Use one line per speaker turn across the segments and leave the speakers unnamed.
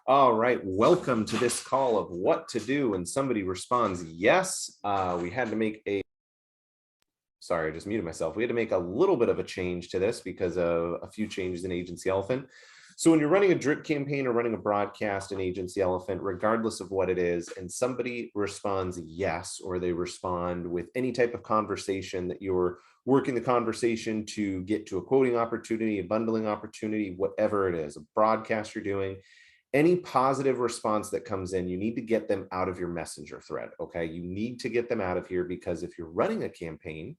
All right, welcome to this call of what to do when somebody responds yes. We had to make sorry, I just muted myself. We had to make a little bit of a change to this because of a few changes in Agency Elephant. So when you're running a drip campaign or running a broadcast in Agency Elephant, regardless of what it is, and somebody responds yes, or they respond with any type of conversation that you're working the conversation to get to a quoting opportunity, a bundling opportunity, whatever it is, a broadcast you're doing, any positive response that comes in, you need to get them out of your messenger thread. Okay. You need to get them out of here because if you're running a campaign,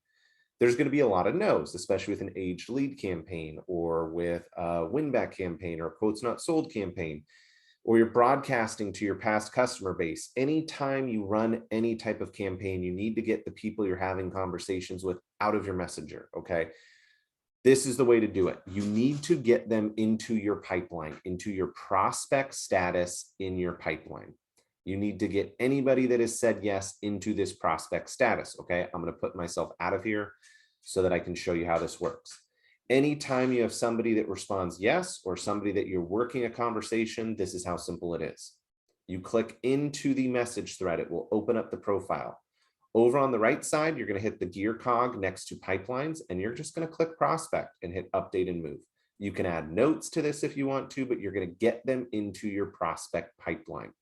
there's going to be a lot of no's, especially with an aged lead campaign or with a win back campaign or a quotes not sold campaign, or you're broadcasting to your past customer base. Anytime you run any type of campaign, you need to get the people you're having conversations with out of your messenger. Okay. This is the way to do it. You need to get them into your pipeline, into your prospect status in your pipeline. You need to get anybody that has said yes into this prospect status. Okay, I'm going to put myself out of here so that I can show you how this works. Anytime you have somebody that responds yes, or somebody that you're working a conversation, this is how simple it is. You click into the message thread, it will open up the profile. Over on the right side, you're going to hit the gear cog next to pipelines, and you're just going to click prospect and hit update and move. You can add notes to this if you want to, but you're going to get them into your prospect pipeline.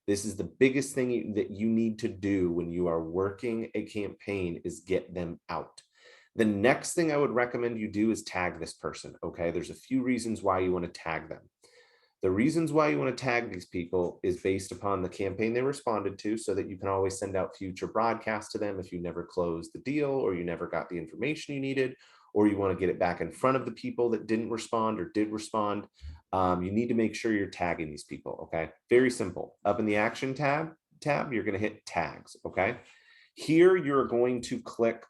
This is the biggest thing that you need to do when you are working a campaign is get them out. The next thing I would recommend you do is tag this person. Okay, there's a few reasons why you want to tag them. The reasons why you want to tag these people is based upon the campaign they responded to, so that you can always send out future broadcasts to them if you never closed the deal or you never got the information you needed, or you want to get it back in front of the people that didn't respond or did respond. You need to make sure you're tagging these people. Okay, very simple. Up in the action tab, you're going to hit tags. Okay, here you're going to click,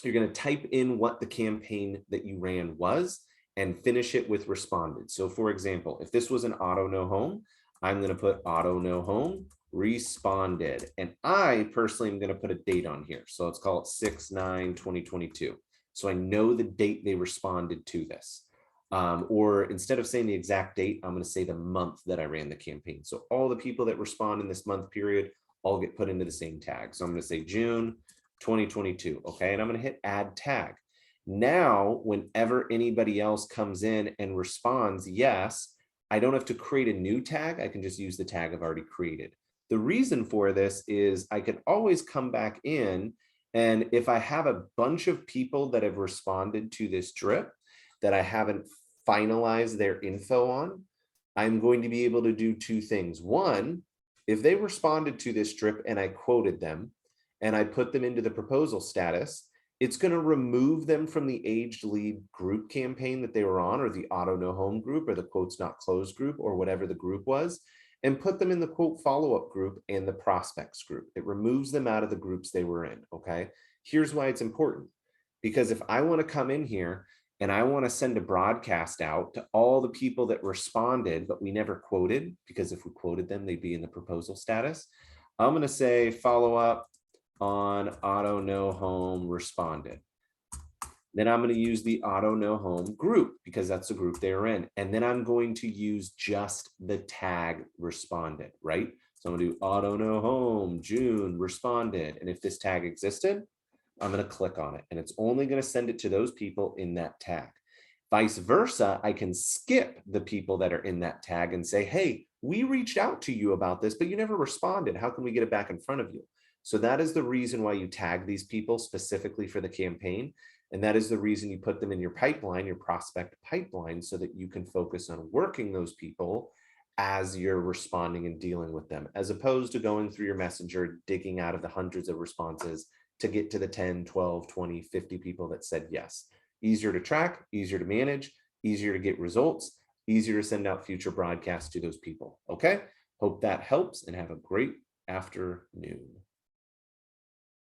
you're going to type in what the campaign that you ran was and finish it with responded. So for example, if this was an auto no home, I'm going to put auto no home responded. And I personally am going to put a date on here. So let's call it 6/9/2022. So I know the date they responded to this. Or instead of saying the exact date, I'm going to say the month that I ran the campaign. So all the people that respond in this month period all get put into the same tag. So I'm going to say June 2022. Okay. And I'm going to hit add tag. Now, whenever anybody else comes in and responds yes, I don't have to create a new tag. I can just use the tag I've already created. The reason for this is I can always come back in, and if I have a bunch of people that have responded to this drip that I haven't finalized their info on, I'm going to be able to do two things. One, if they responded to this drip and I quoted them and I put them into the proposal status, it's going to remove them from the aged lead group campaign that they were on, or the auto no home group, or the quotes not closed group, or whatever the group was, and put them in the quote follow-up group and the prospects group. It removes them out of the groups they were in. Okay. Here's why it's important. Because if I want to come in here and I want to send a broadcast out to all the people that responded, but we never quoted, because if we quoted them, they'd be in the proposal status. I'm going to say follow up on auto no home responded. Then I'm going to use the auto no home group because that's the group they're in. And then I'm going to use just the tag responded, right? So I'm going to do auto no home June responded. And if this tag existed, I'm going to click on it and it's only going to send it to those people in that tag. Vice versa, I can skip the people that are in that tag and say, hey, we reached out to you about this, but you never responded. How can we get it back in front of you? So that is the reason why you tag these people specifically for the campaign. And that is the reason you put them in your pipeline, your prospect pipeline, so that you can focus on working those people as you're responding and dealing with them, as opposed to going through your messenger, digging out of the hundreds of responses to get to the 10, 12, 20, 50 people that said yes. Easier to track, easier to manage, easier to get results, easier to send out future broadcasts to those people. Okay. Hope that helps and have a great afternoon.